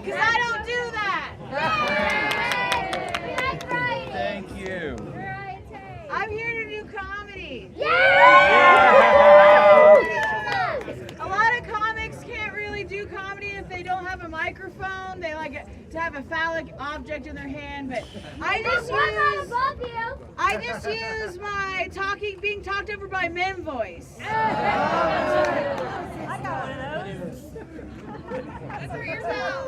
Because I don't do that. Thank you. I'm here to do comedy. A lot of comics can't really do comedy if they don't have a microphone. They like to have a phallic object in their hand, but I just use my being talked over by men voice. I got one of those. That's for yourself.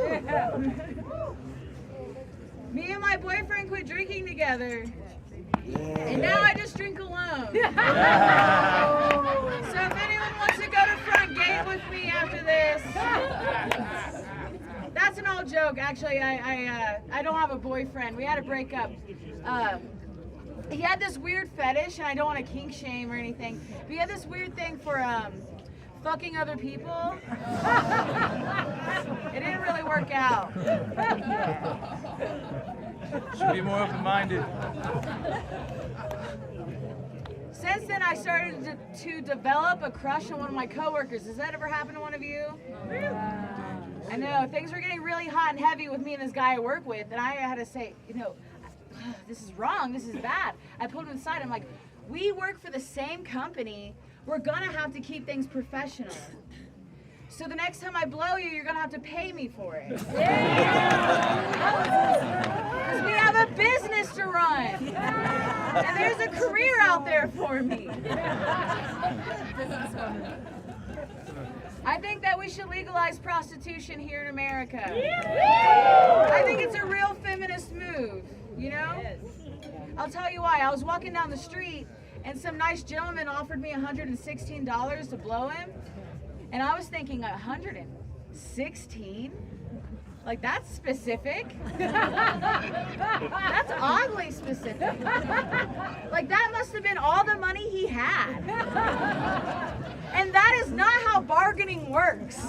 Me and my boyfriend quit drinking together, and now I just drink alone. So if anyone wants to go to front gate with me after this, that's an old joke. Actually, I don't have a boyfriend. We had to break up. He had this weird fetish, and I don't want to kink shame or anything, but he had this weird thing for fucking other people. It didn't really work out. Should be more open-minded. Since then, I started to develop a crush on one of my coworkers. Has that ever happened to one of you? I know, things were getting really hot and heavy with me and this guy I work with, and I had to say, this is wrong, this is bad. I pulled him aside, I'm like, we work for the same company, we're gonna have to keep things professional. So the next time I blow you, you're gonna have to pay me for it. Because we have a business to run. And there's a career out there for me. I think that we should legalize prostitution here in America. I think it's a real feminist move, you know? I'll tell you why. I was walking down the street and some nice gentleman offered me $116 to blow him. And I was thinking, 116? Like, that's specific. That's oddly specific. Like, that must have been all the money he had. And that is not how bargaining works.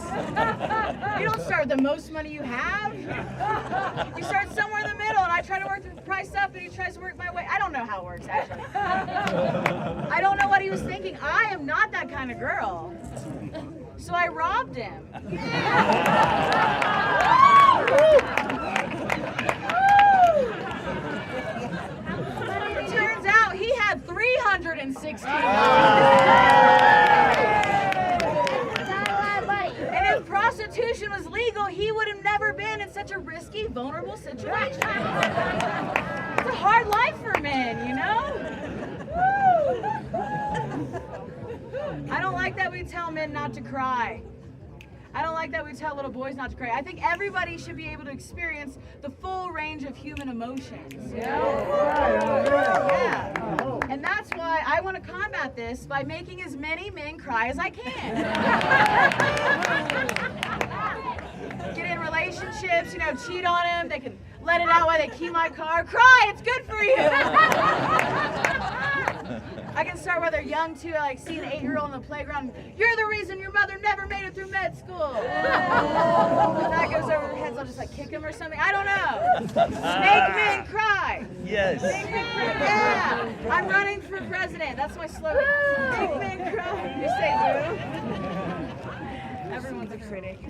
You don't start with the most money you have. You start somewhere in the middle, and I try to work the price up, and he tries to work my way. I don't know how it works, actually. I don't know what he was thinking. I am not that kind of girl. So I robbed him. It turns out he had $316. And if prostitution was legal, he would have never been in such a risky, vulnerable situation. It's a hard life for men, you know? I don't like that we tell men not to cry. I don't like that we tell little boys not to cry. I think everybody should be able to experience the full range of human emotions. You know? Yeah. And that's why I want to combat this by making as many men cry as I can. Get in relationships, cheat on them. They can let it out while they key my car. Cry, it's good for you. I can start while they're young too. I like see an 8-year-old on the playground. You're the reason your mother never made it through med school. When that goes over their heads, I'll just kick them or something. I don't know. Make men cry. Yes. Make men cry. Yeah. I'm running for president. That's my slogan. Make men cry. You say boo. Everyone's a critic.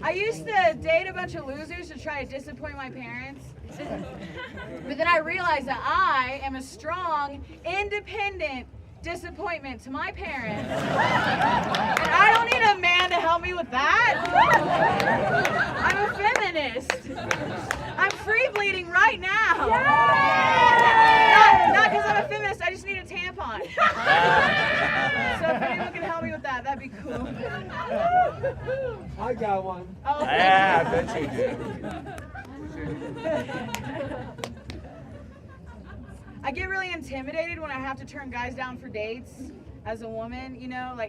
I used to date a bunch of losers to try to disappoint my parents. But then I realized that I am a strong, independent disappointment to my parents. And I don't need a man to help me with that. I'm a feminist. I'm free bleeding right now. Not because I'm a feminist, I just need a tampon. So if anyone can help me with that, that'd be cool. I got one. Oh, Yeah, I bet you do. I get really intimidated when I have to turn guys down for dates as a woman,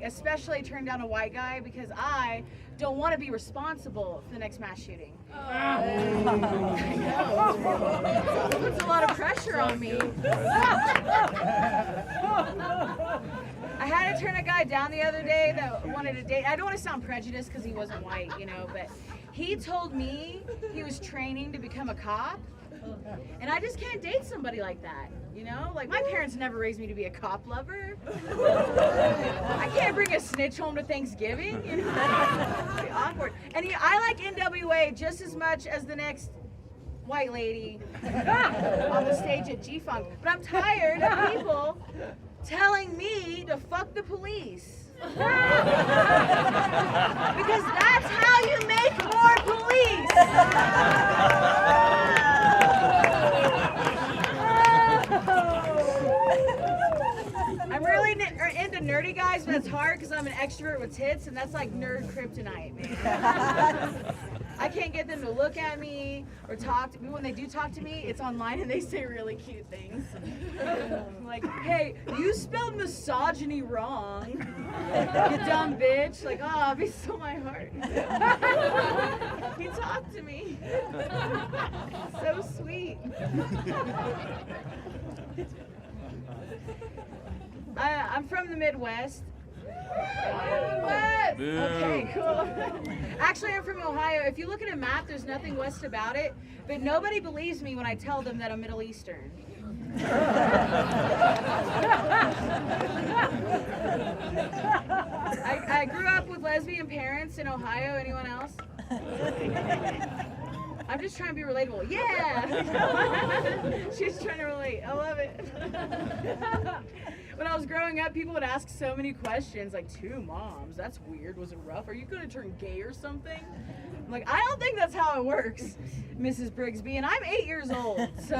especially turn down a white guy because I don't want to be responsible for the next mass shooting. I know. It puts a lot of pressure on me. I had to turn a guy down the other day that wanted to date. I don't want to sound prejudiced because he wasn't white, but he told me he was training to become a cop. And I just can't date somebody like that, my parents never raised me to be a cop lover. I can't bring a snitch home to Thanksgiving, It'd be awkward. And I like NWA just as much as the next white lady on the stage at G-Funk, but I'm tired of people telling me to fuck the police. Because that's how you make more police. I'm really into nerdy guys, but it's hard because I'm an extrovert with tits, and that's like nerd kryptonite, man. I can't get them to look at me or talk to me. When they do talk to me, it's online and they say really cute things. I'm like, hey, you spelled misogyny wrong. You dumb bitch. Like, oh, be so my heart. You talk to me. So sweet. I'm from the Midwest. West. Okay, cool. Actually, I'm from Ohio. If you look at a map, there's nothing west about it, but nobody believes me when I tell them that I'm Middle Eastern. I grew up with lesbian parents in Ohio. Anyone else? I'm just trying to be relatable. Yeah! She's trying to relate. I love it. When I was growing up, people would ask so many questions, like, 2 moms, that's weird, was it rough? Are you gonna turn gay or something? I'm like, I don't think that's how it works, Mrs. Brigsby, and I'm 8 years old, so.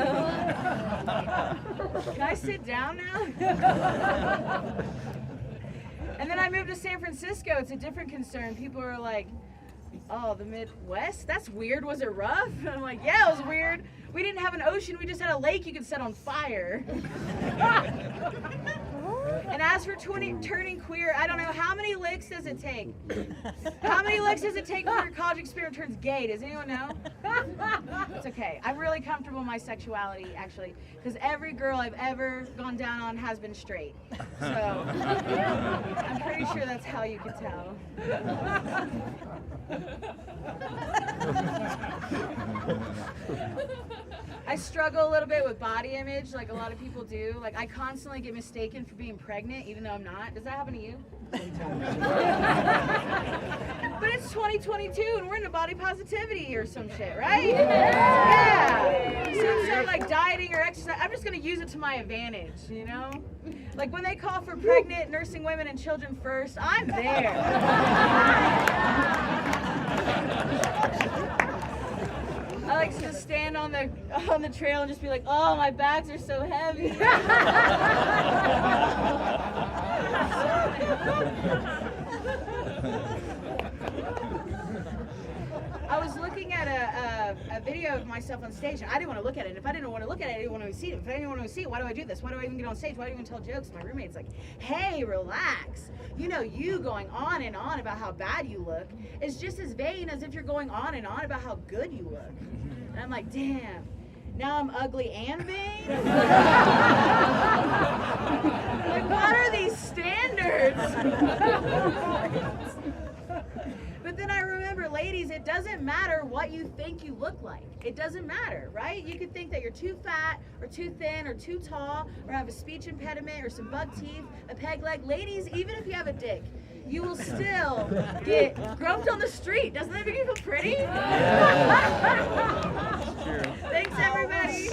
Can I sit down now? And then I moved to San Francisco. It's a different concern. People are like, oh, the Midwest? That's weird. Was it rough? And I'm like, yeah, it was weird. We didn't have an ocean. We just had a lake you could set on fire. And as for turning queer, I don't know, how many licks does it take? How many licks does it take before your college experience turns gay? Does anyone know? It's okay. I'm really comfortable in my sexuality, actually, because every girl I've ever gone down on has been straight. So I'm pretty sure that's how you can tell. I struggle a little bit with body image, like a lot of people do. Like, I constantly get mistaken for being pregnant, even though I'm not. Does that happen to you? But it's 2022 and we're into body positivity or some shit, right? Yeah. So instead of like dieting or exercise, I'm just gonna use it to my advantage, you know? Like when they call for pregnant, nursing women and children first, I'm there. I like to just stand on the trail and just be like, oh, my bags are so heavy. I was looking at a video of myself on stage, and I didn't want to look at it. If I didn't want to look at it, I didn't want to see it. If I didn't want to see it, why do I do this? Why do I even get on stage? Why do I even tell jokes? My roommate's like, hey, relax. You know, you going on and on about how bad you look is just as vain as if you're going on and on about how good you look. And I'm like, damn, now I'm ugly and vain? Like, what are these standards? But then I remember, ladies, it doesn't matter what you think you look like. It doesn't matter, right? You could think that you're too fat or too thin or too tall or have a speech impediment or some buck teeth, a peg leg. Ladies, even if you have a dick, you will still get groped on the street. Doesn't that make you feel pretty? Thanks, everybody.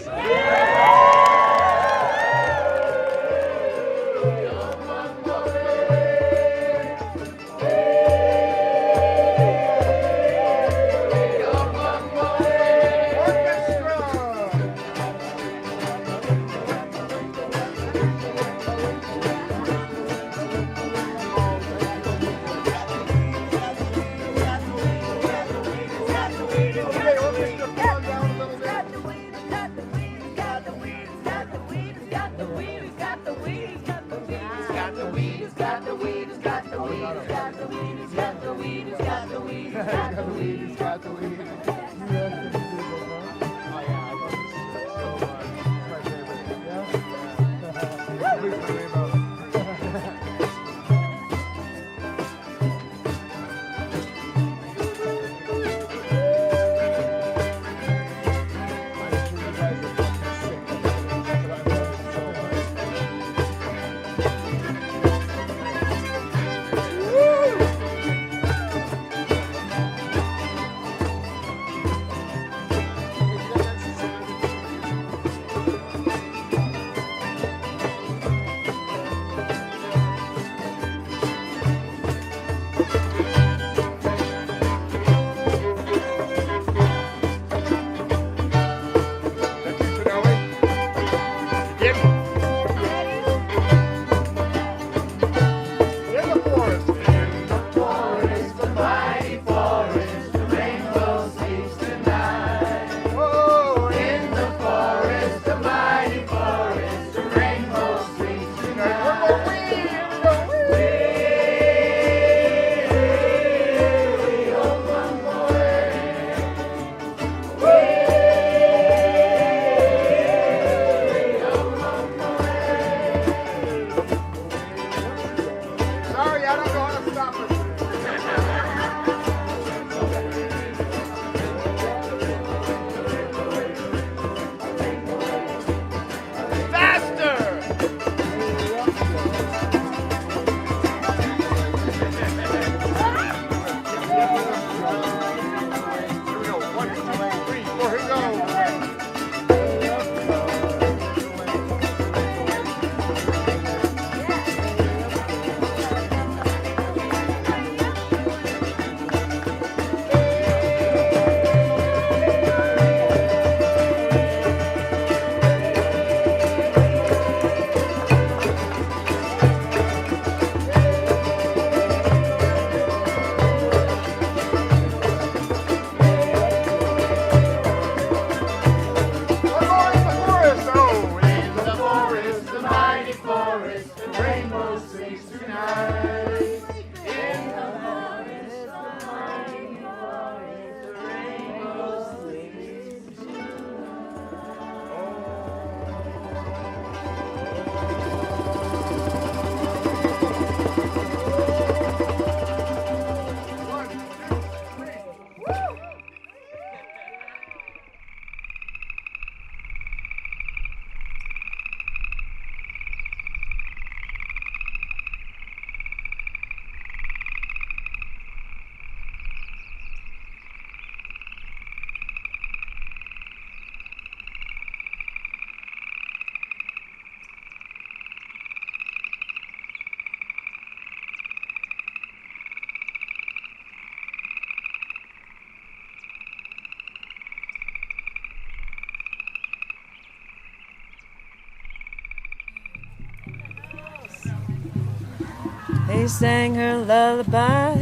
He sang her lullaby.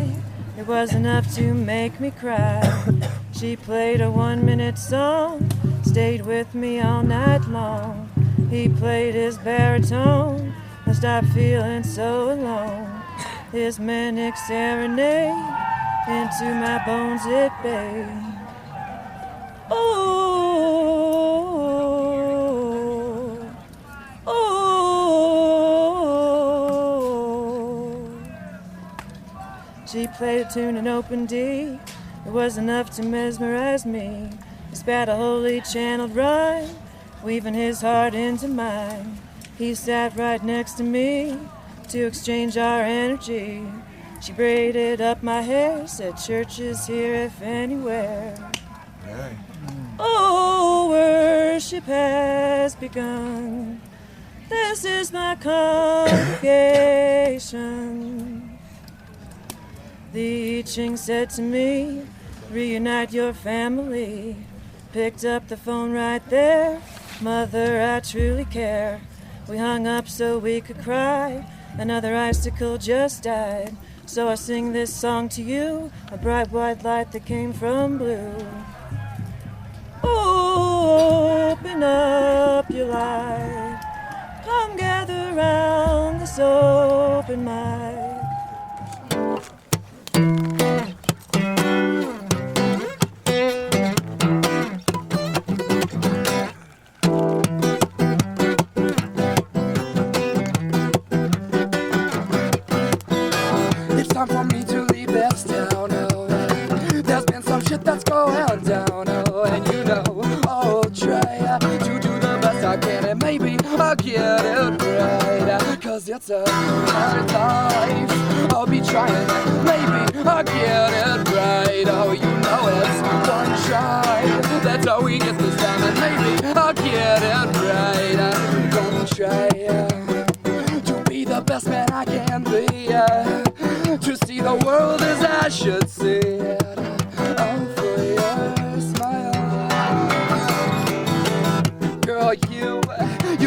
It was enough to make me cry. She played a 1-minute song, stayed with me all night long. He played his baritone, I stopped feeling so alone. His manic serenade, into my bones it bayed. Oh, oh. She played a tune in open D. It was enough to mesmerize me. He spat a holy channeled rhyme, weaving his heart into mine. He sat right next to me to exchange our energy. She braided up my hair, said church is here if anywhere. Hey. Oh, worship has begun. This is my congregation. The I Ching said to me, reunite your family. Picked up the phone right there. Mother, I truly care. We hung up so we could cry. Another icicle just died. So I sing this song to you, a bright white light that came from blue. Open up your light. Come gather round this open mic. It's time for me to leave this town, oh. There's been some shit that's going down, oh. And you know, I'll try to do the best I can. And maybe I'll get it right, cause it's a hard life. I'll be trying, maybe I'll get it right. Oh, you know it's one try. That's how we get this done. And maybe I'll get it right. I'm gonna try to be the best man I can be. To see the world as I should see it. Oh, for your smile. Girl, you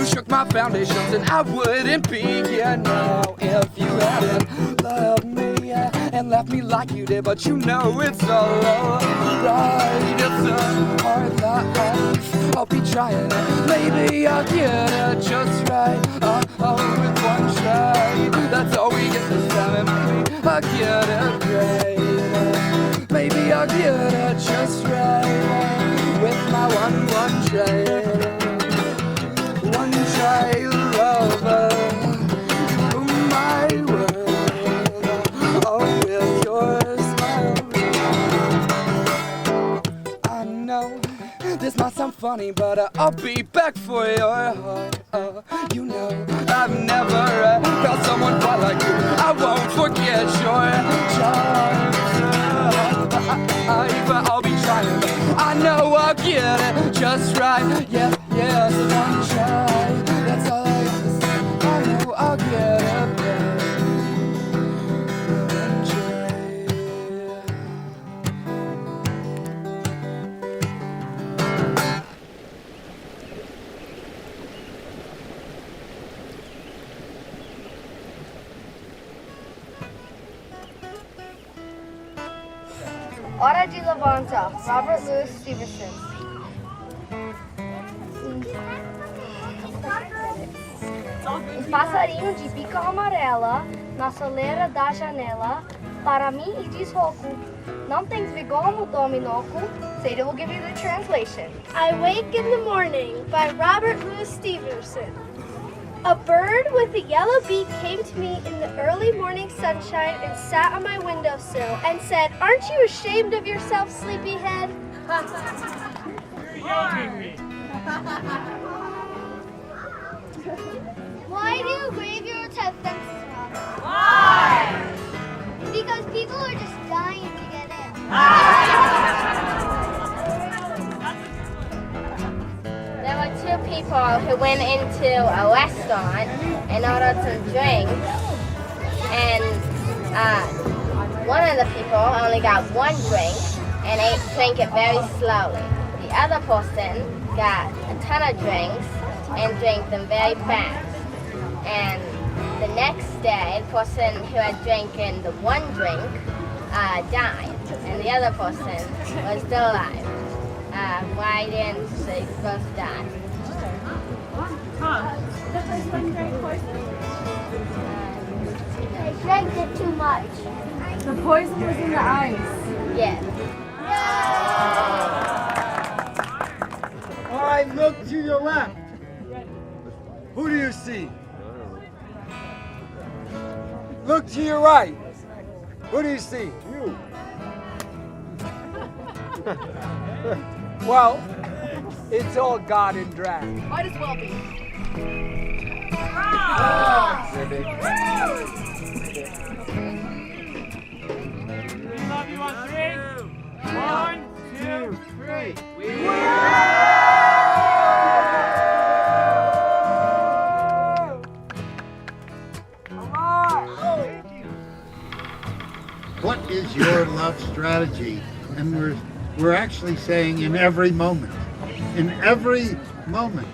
shook my foundations and I wouldn't be here now if you hadn't loved me and left me like you did. But you know it's all right. It's a hard life. I'll be trying. Maybe I'll get it just right. Oh, with one try. That's all we get this time. And maybe I'll get it right. Maybe I'll get it just right. With my one try. One try lover. To my world. Oh, with your smile. I know this might sound funny, but I'll be back for your heart. Oh, you know I've never felt someone quite like you. I won't forget your charms. I'll be trying. I know I'll get it just right. Yeah, so one try. That's all I have to say. I know I'll get it right. One try. Hora de Levanta, Robert Louis Stevenson. Um passarinho de bica amarela na soleira da janela para mim e diz rouco. Não tens vigor no dominoco. Sadie will give you the translation. I Wake in the Morning by Robert Louis Stevenson. A bird with a yellow beak came to me in the early morning sunshine and sat on my windowsill and said, "Aren't you ashamed of yourself, sleepyhead?" Why do graveyards have fences around them? Why? Because people are just dying to get in. There were two people who went into a restaurant and ordered some drinks, and one of the people only got one drink and drank it very slowly. The other person got a ton of drinks and drank them very fast. And the next day, the person who had drinking the one drink died, and the other person was still alive. Why didn't they both die? They drank it too much. The poison was in the ice. Yeah. All right, look to your left. Who do you see? Look to your right. Who do you see? You. Well, it's all God in drag. Might as well be. We love you on 3. 1, 2, 3. What is your love strategy? And we're actually saying in every moment. In every moment.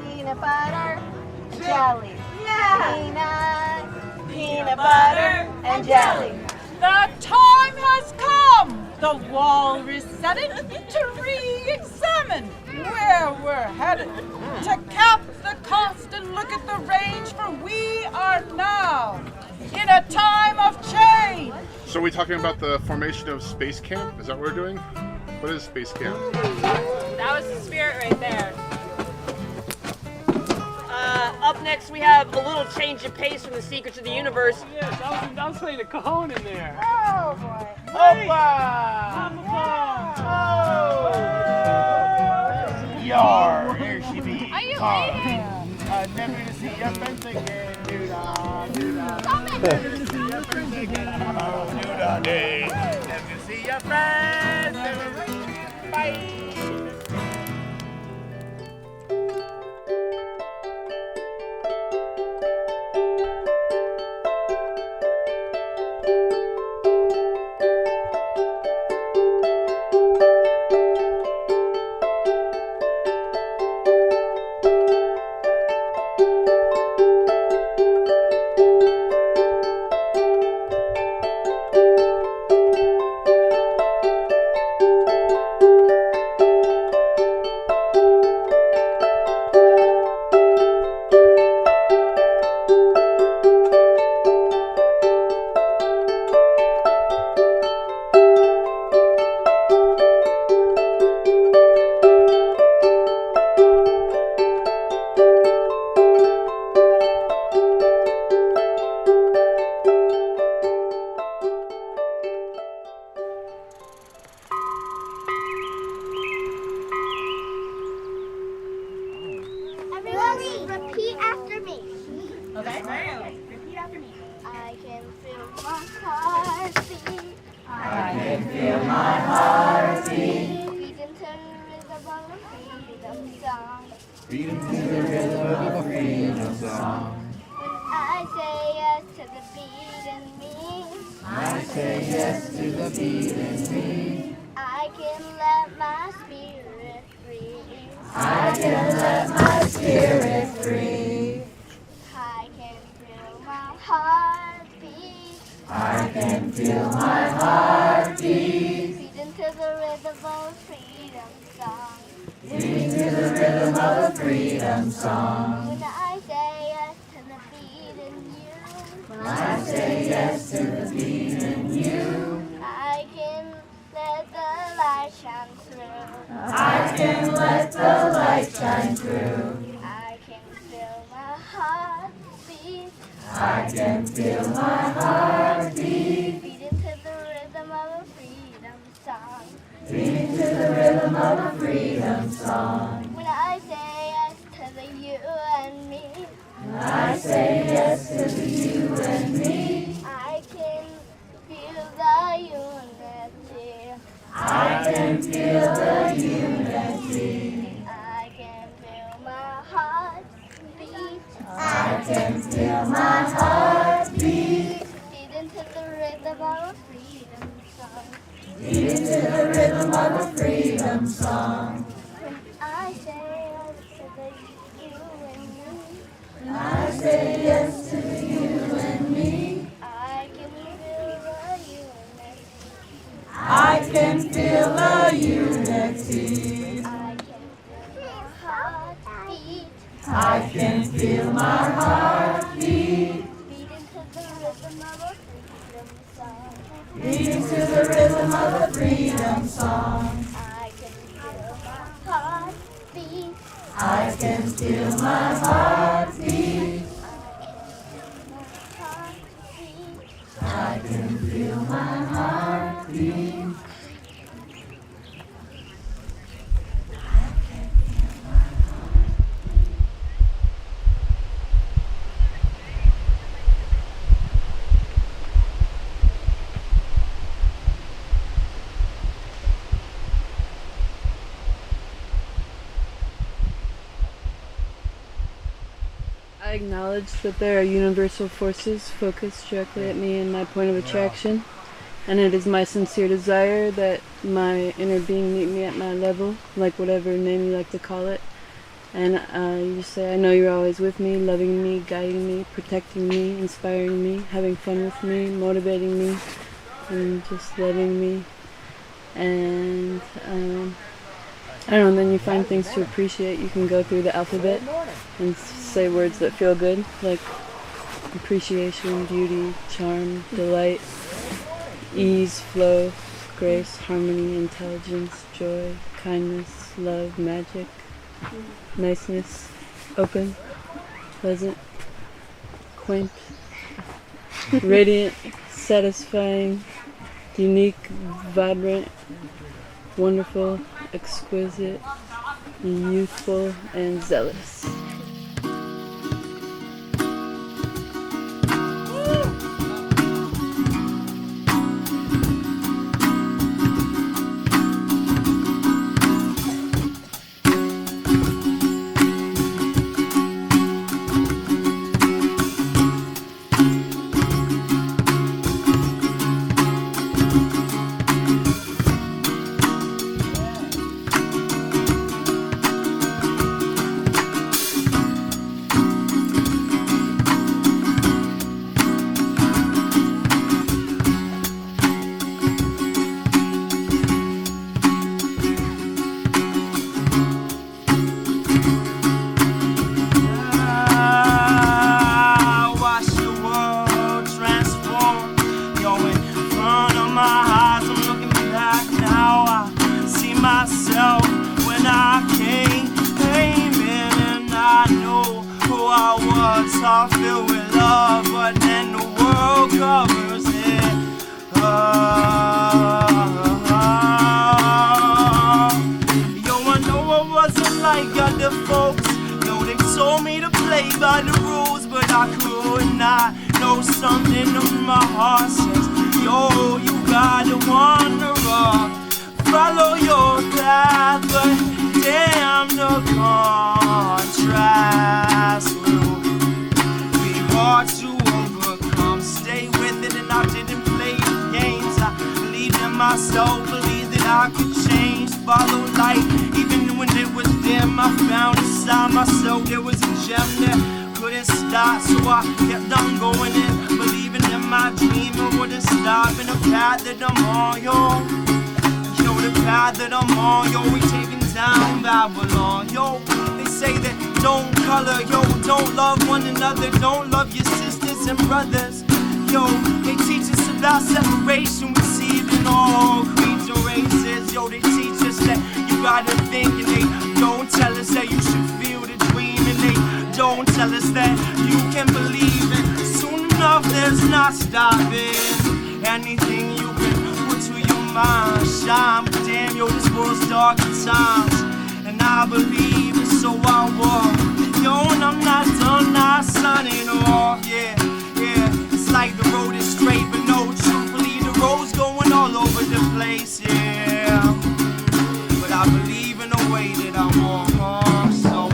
Peanut butter, jelly. Yeah. Peanut butter, and jelly. The time has come, the walrus said it, to re-examine where we're headed, to cap the cost and look at the range, for we are now in a time of change. So are we talking about the formation of Space Camp? Is that what we're doing? What is Space Camp? That was the spirit right there. Up next, we have a little change of pace from the Secrets of the Universe. Yes, I was playing a cajon in there. Oh boy. Yar, here she be. Are you leaving? Never to see your friends again. Never to see your friends again. Oh, day. Never to see your friends. Bye. Everyone repeat after me. Okay. Repeat after me. I can feel my heart beat. I can feel my heart beat. Beating to the rhythm of a freedom song. Beating to the rhythm of a freedom song. When I say yes to the beat in me, I say yes to the beat in me. I can let my spirit free. I can let my spirit free. I can feel my heart beat. I can feel my heart beat. Beating to the rhythm of a freedom song. Beating to the rhythm of a freedom song. When I say yes to the beat in you, When I say yes to the beat in you, I can let the light shine through. I can let the light shine through. I can feel my heart beat. I can feel my heart beat. Beating to the rhythm of a freedom song. Beating to the rhythm of a freedom song. When I say yes to the you and me, When I say yes to the you and me, I can feel the unity. I can feel the unity. I can feel my heart beat. I can feel my heart beat. Beating to the rhythm of a freedom song. Beating to the rhythm of a freedom song. When I say yes to the you and me, When I say I can feel a unity. I can feel my heart beat. Beating to the rhythm of a freedom song. I can feel my heart beat. I can feel my heart beat. I acknowledge that there are universal forces focused directly at me and my point of attraction, and it is my sincere desire that my inner being meet me at my level, like whatever name you like to call it. And you say, I know you're always with me, loving me, guiding me, protecting me, inspiring me, having fun with me, motivating me, and just loving me. And I don't know, then you find things to appreciate. You can go through the alphabet and say words that feel good, like appreciation, beauty, charm, delight, ease, flow, grace, harmony, intelligence, joy, kindness, love, magic, niceness, open, pleasant, quaint, radiant, satisfying, unique, vibrant, wonderful, exquisite, youthful, and zealous. Heart filled with love, but then the world covers it. Yo, I know I wasn't like other folks. Yo, they told me to play by the rules, but I could not. Know something in my heart says, yo, you gotta wander up, follow your path, but damn, the contrast will hard to overcome. Stay with it, and I didn't play the games. I believed in myself, believed that I could change, follow light, even when it was dim. I found inside myself there was a gem that couldn't stop, so I kept on going in, believing in my dream. I wouldn't stop in the path that I'm on, yo. Yo, the path that I'm on, yo, we taking down Babylon, yo. They say that don't color, yo, don't love one another, don't love your sisters and brothers. Yo, they teach us about separation, we see it in all creeds and races. Yo, they teach us that you gotta think, and they don't tell us that you should feel the dream, and they don't tell us that you can believe it. Soon enough, there's not stopping anything you can put to your mind. Shine, but damn, yo, this world's dark at times, and I believe it, so I walk. Yo, and I'm not done, not signing off, yeah. It's like the road is straight, but no, truthfully, the road's going all over the place, yeah. But I believe in the way that I walk on, so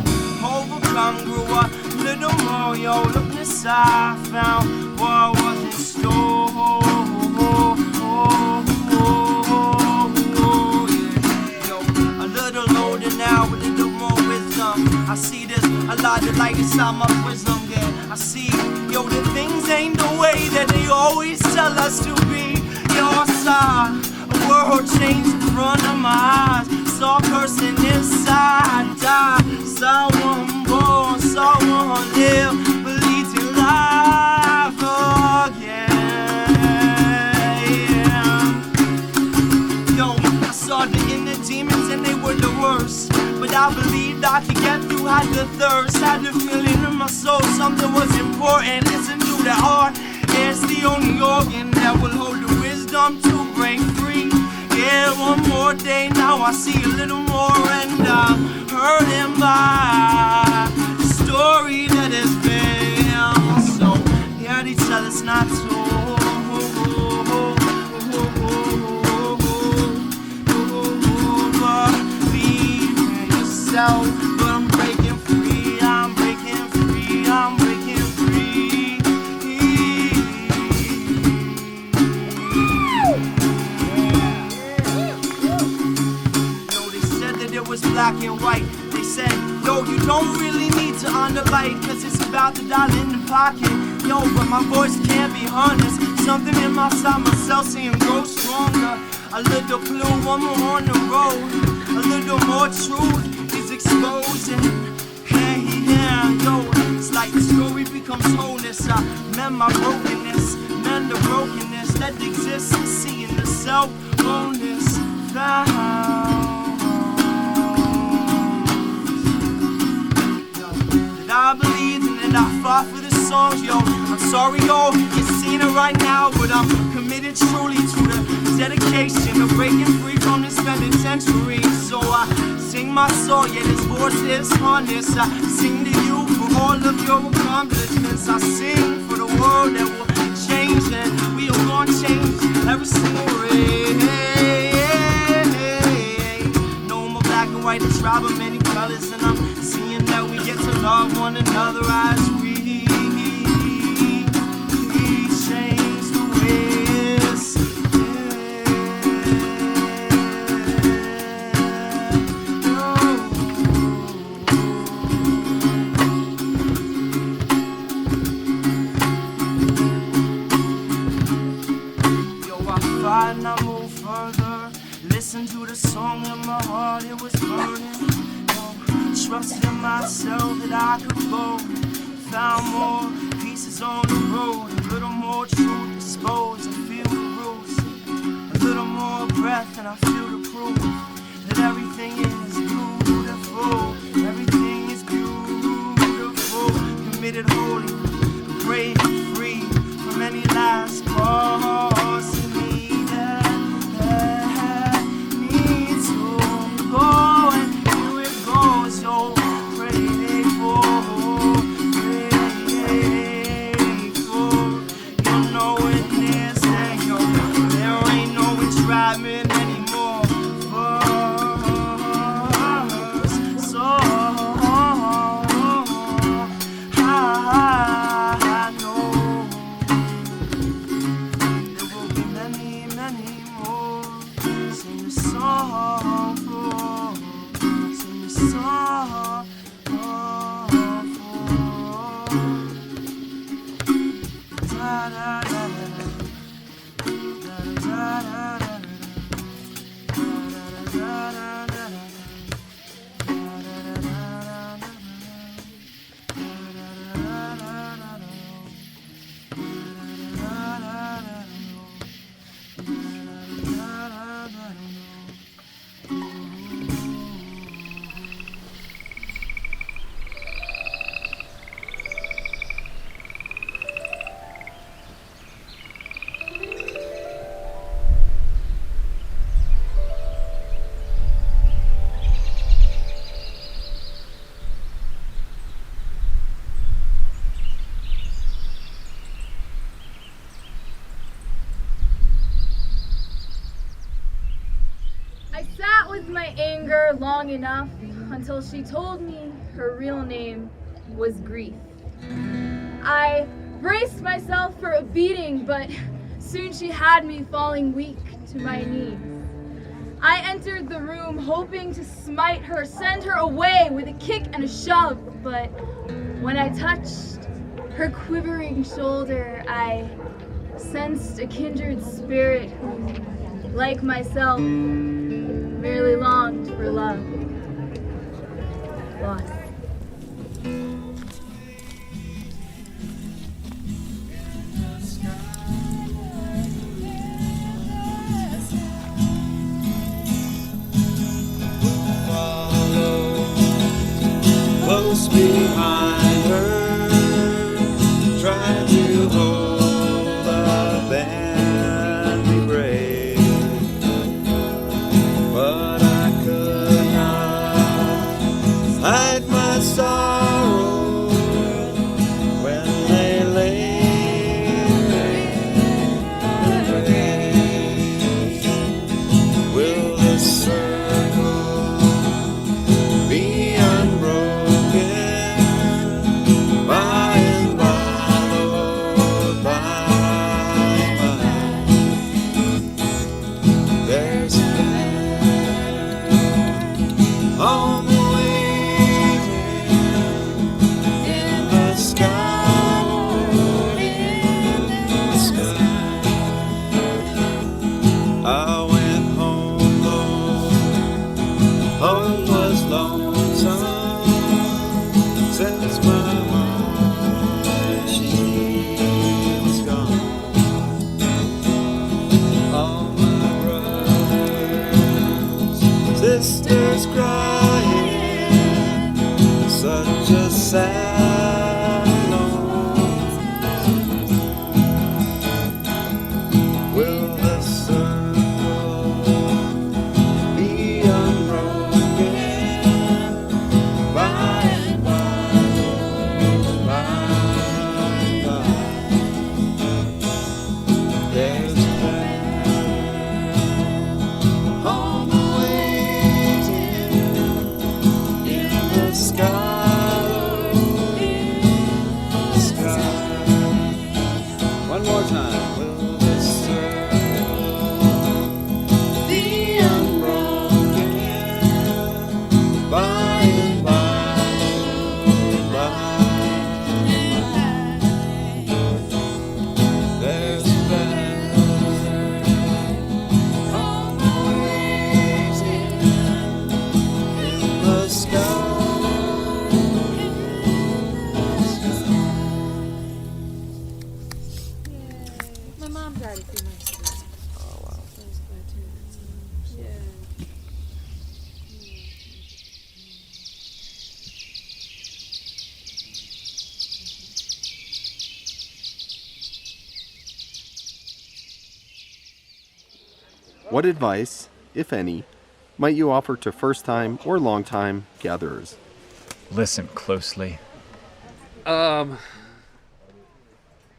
overcome, grew a little more, yo. Look inside, found what was in store, yeah. Yo, a little older now, with a little more wisdom. I see there's a lot of light inside my wisdom, yeah. I see, yo, the things ain't the way that they always tell us to be. Yo, I saw a world stains in front of my eyes. Saw a person inside die. Saw one born, saw one live, believed in life again. Yo, I saw the inner demons and they were the worst, but I believed I could get through. Had the thirst, had the feeling in my soul something was important. Listen to the heart, it's the only organ that will hold the wisdom to break free. Yeah, one more day, now I see a little more, and I'm hurting by the story that has been. So, yeah, they tell us not to believe in yourself, but I'm breaking free, I'm breaking free, I'm breaking free. Was black and white. They said, yo, you don't really need to underbite, cause it's about the dollar in the pocket. Yo, but my voice can't be honest. Something in my side myself saying grow stronger. A little clue, one more on the road. A little more truth is exposing. Hey, yeah, yo, it's like the story becomes wholeness. I mend my brokenness, mend the brokenness that exists in seeing the self-wholeness found. I believe and I fought for the songs, yo. I'm sorry, yo, you're seeing it right now, but I'm committed truly to the dedication of breaking free from this penitentiary. So I sing my soul, yeah, this voice is honest. I sing to you for all of your accomplishments. I sing for the world that will change, and we are gonna change every single ray. No more black and white, it's tribe of many colors, and I'm seeing that we get to love one another as we change the ways. Yo, I fight and I move further. Listen to the song in my heart, it was burning. Trust in myself that I could go. Found more pieces on the road. A little more truth exposed. I feel the roots. A little more breath and I feel the proof that everything is beautiful. Everything is beautiful. Committed holy, break free from any last cause to me that needs to go. And here it goes, yo. My anger long enough until she told me her real name was Grief. I braced myself for a beating, but soon she had me falling weak to my knees. I entered the room hoping to smite her, send her away with a kick and a shove, but when I touched her quivering shoulder, I sensed a kindred spirit who like myself, merely longed for love. Lost. Close behind her, trying to hold up and be brave, but I could not hide my sorrow when they laid her grave. Will the circle be unbroken? By and by, Lord, by and by, there's a man on the waiting in the sky, Lord, in the sky. I went home, Lord, home was lonesome since my sisters crying, such a sad note. Will the circle be unbroken by and by, by and by? There's a man on the sky, sky. One more time. Will this circle be unbroken by and by, by and by? There's a man on the waiting in the sky. My mom died a few months ago. Oh, wow. That was glad to hear that. Yeah. What advice, if any, might you offer to first-time or long-time gatherers? Listen closely.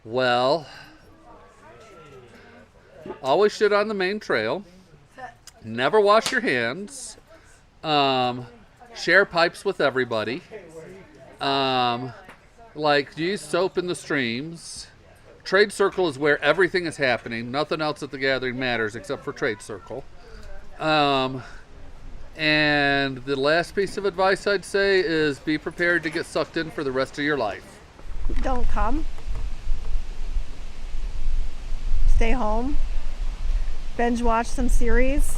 Well, always shit on the main trail. Never wash your hands. Share pipes with everybody. Use soap in the streams. Trade circle is where everything is happening. Nothing else at the gathering matters except for trade circle. And the last piece of advice I'd say is be prepared to get sucked in for the rest of your life. Don't come. Stay home. Binge watch some series.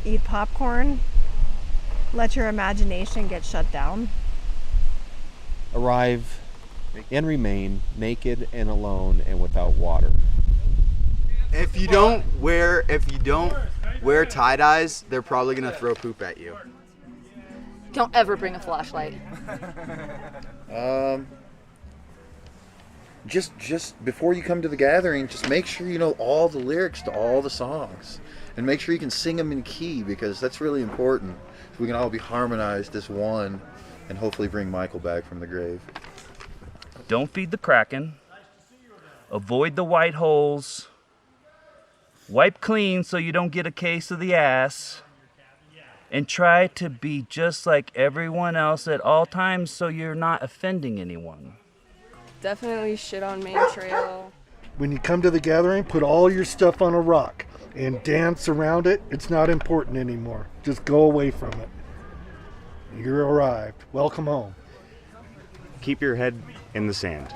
Eat popcorn. Let your imagination get shut down. Arrive and remain naked and alone and without water. If you don't wear tie-dyes, they're probably gonna throw poop at you. Don't ever bring a flashlight. Just before you come to the gathering, just make sure you know all the lyrics to all the songs, and make sure you can sing them in key, because that's really important. So we can all be harmonized as one, and hopefully bring Michael back from the grave. Don't feed the kraken. Avoid the white holes. Wipe clean so you don't get a case of the ass. And try to be just like everyone else at all times so you're not offending anyone. Definitely shit on main trail. When you come to the gathering, put all your stuff on a rock and dance around it. It's not important anymore. Just go away from it. You're arrived. Welcome home. Keep your head in the sand.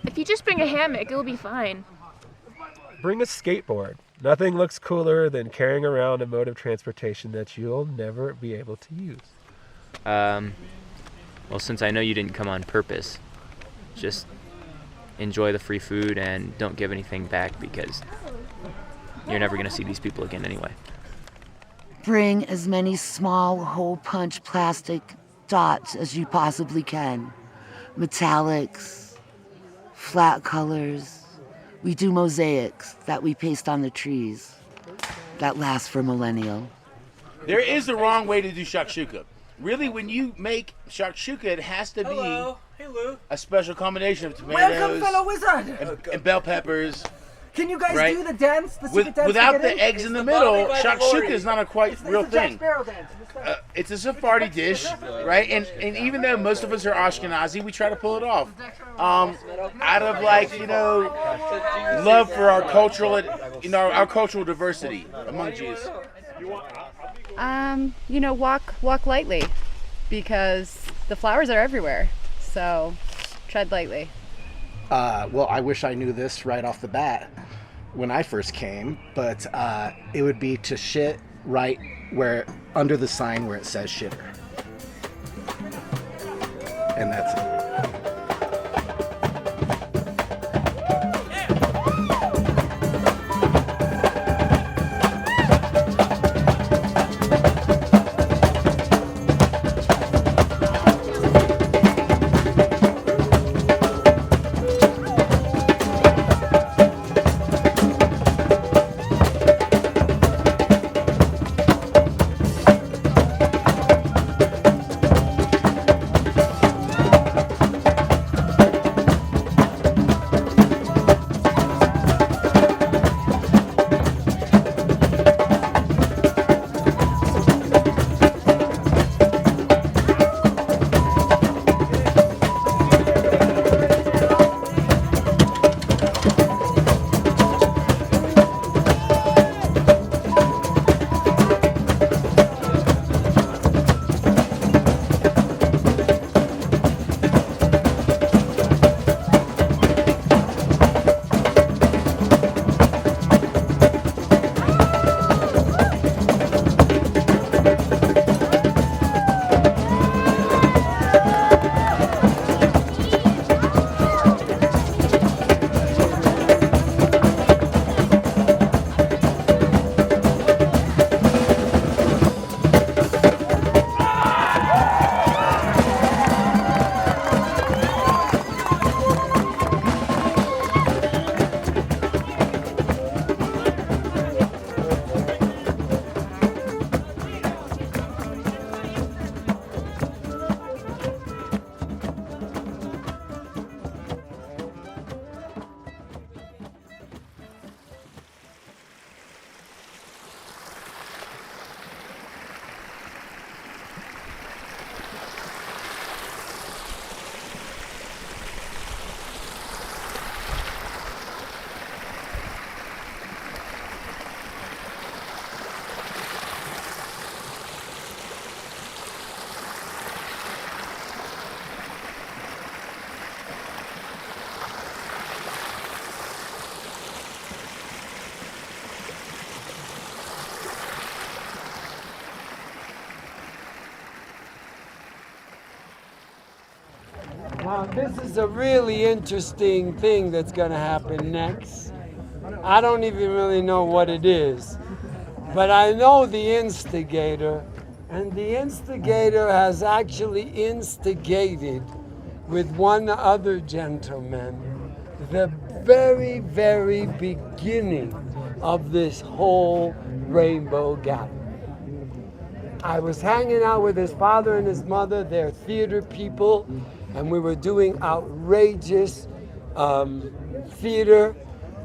If you just bring a hammock, it'll be fine. Bring a skateboard. Nothing looks cooler than carrying around a mode of transportation that you'll never be able to use. Well, since I know you didn't come on purpose, just enjoy the free food and don't give anything back because you're never going to see these people again anyway. Bring as many small hole punch plastic dots as you possibly can. Metallics, flat colors. We do mosaics that we paste on the trees that last for millennia. There is a wrong way to do shakshuka. Really, when you make shakshuka, it has to be a special combination of tomatoes Welcome, fellow wizard! and bell peppers. Can you guys right? do the dance? The secret dance Without to get the in? eggs in the middle, shakshuka is not a quite real It's the Jack thing. Sparrow dance. It's a Sephardi dish, right? And even though most of us are Ashkenazi, we try to pull it off. Out of love for our cultural, our cultural diversity among Jews. Walk lightly, because the flowers are everywhere. So, tread lightly. Well, I wish I knew this right off the bat when I first came, but it would be to shit right where under the sign where it says shitter. And that's it. Now, this is a really interesting thing that's going to happen next. I don't even really know what it is, but I know the instigator, and the instigator has actually instigated with one other gentleman the very, very beginning of this whole rainbow gathering. I was hanging out with his father and his mother. They're theater people, and we were doing outrageous theater.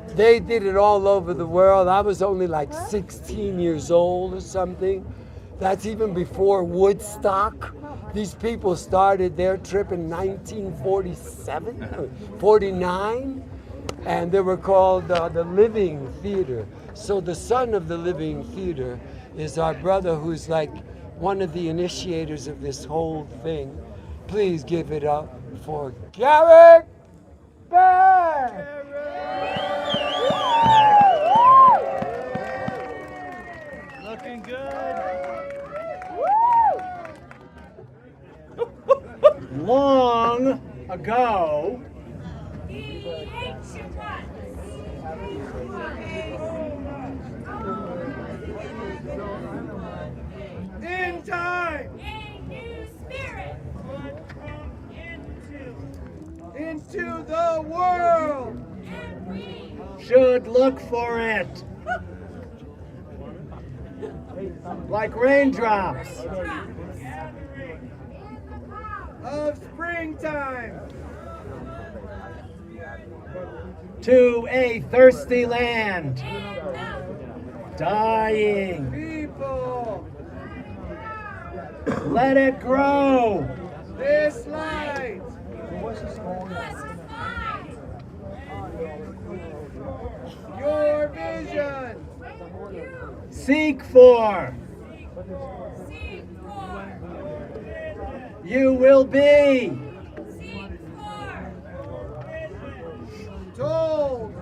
They did it all over the world. I was only like 16 years old or something. That's even before Woodstock. These people started their trip in 1947, 49, and they were called the Living Theater. So the son of the Living Theater is our brother who's like one of the initiators of this whole thing. Please give it up for Garrick Bell! Looking good. Long ago, In time. Into the world. should look for it. Like raindrops. Of springtime. To a thirsty land. Dying. People. Let it grow. This light. Your vision. Seek for. You will be. Told.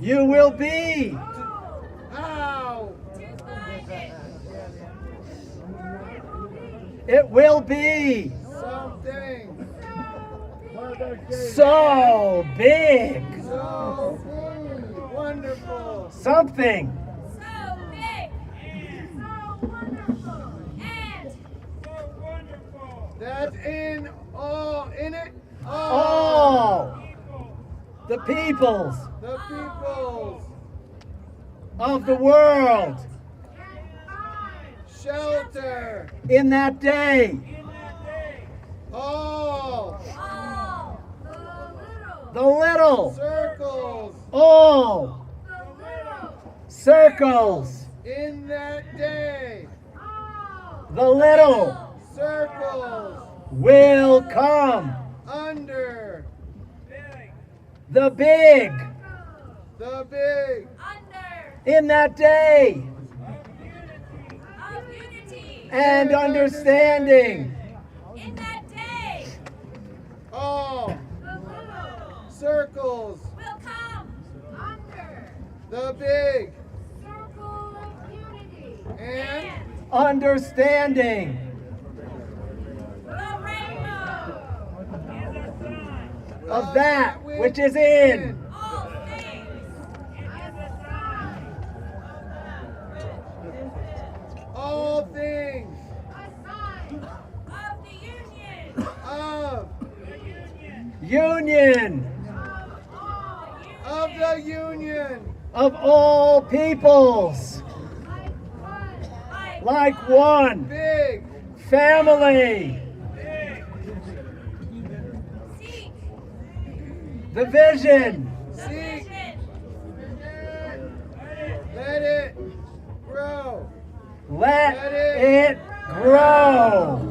You will be. How. It will be. Something. So big. So wonderful. Something. That's in it. All the peoples The peoples. of the world Shelter. in that day. All. The little. Circles. All. Circles. In that day. The little Circles. will come. Under. The big The big. in that day. And understanding. All. Circles. The big. And Understanding. Of that which is in. all things. Of. Union Of the union. of all peoples. Like one Big. family. The vision. Seek. Let it grow. Let it grow.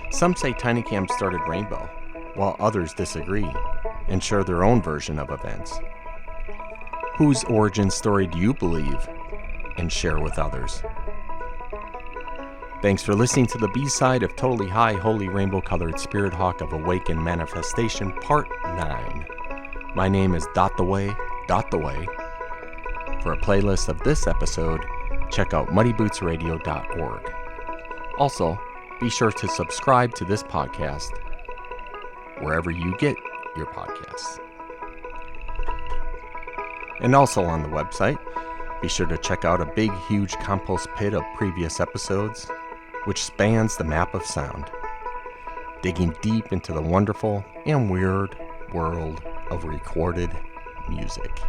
Some say Tinycam started Rainbow, while others disagree and share their own version of events. Whose origin story do you believe and share with others? Thanks for listening to the B-side of Totally High Holy Rainbow Colored Spirit Hawk of Awakened Manifestation Part 9. My name is Dot the Way. For a playlist of this episode, check out muddybootsradio.org. Also, be sure to subscribe to this podcast wherever you get your podcasts. And also on the website, be sure to check out a big, huge compost pit of previous episodes, which spans the map of sound, digging deep into the wonderful and weird world of recorded music.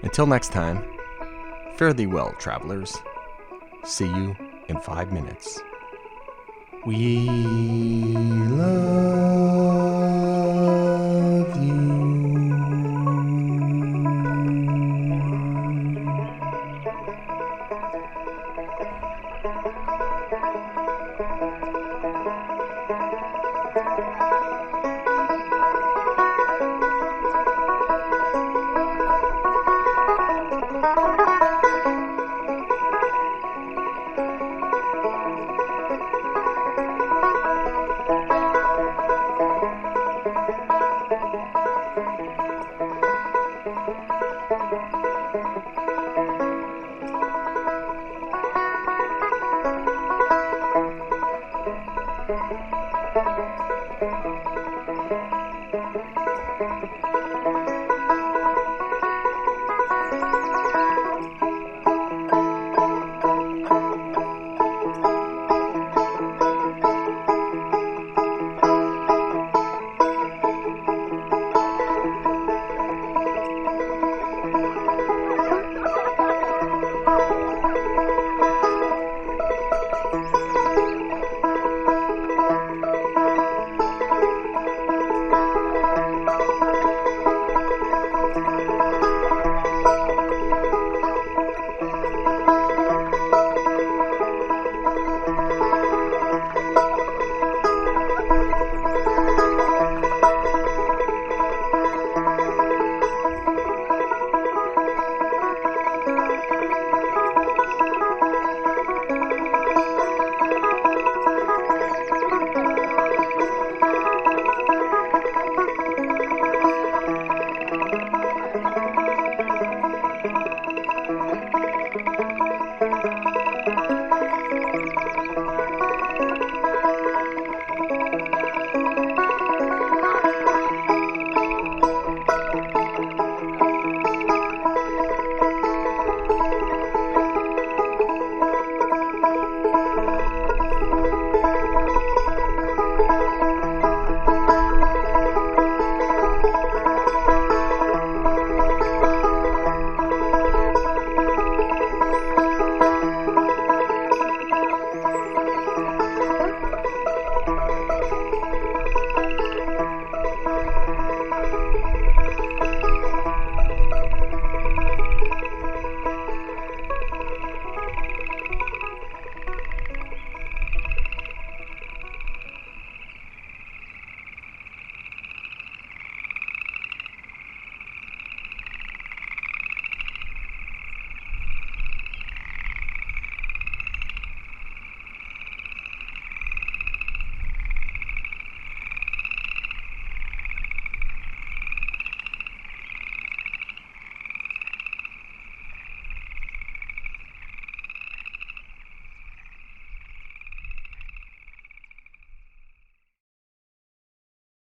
Until next time, fare thee well, travelers. See you in 5 minutes. We love you. Thank you.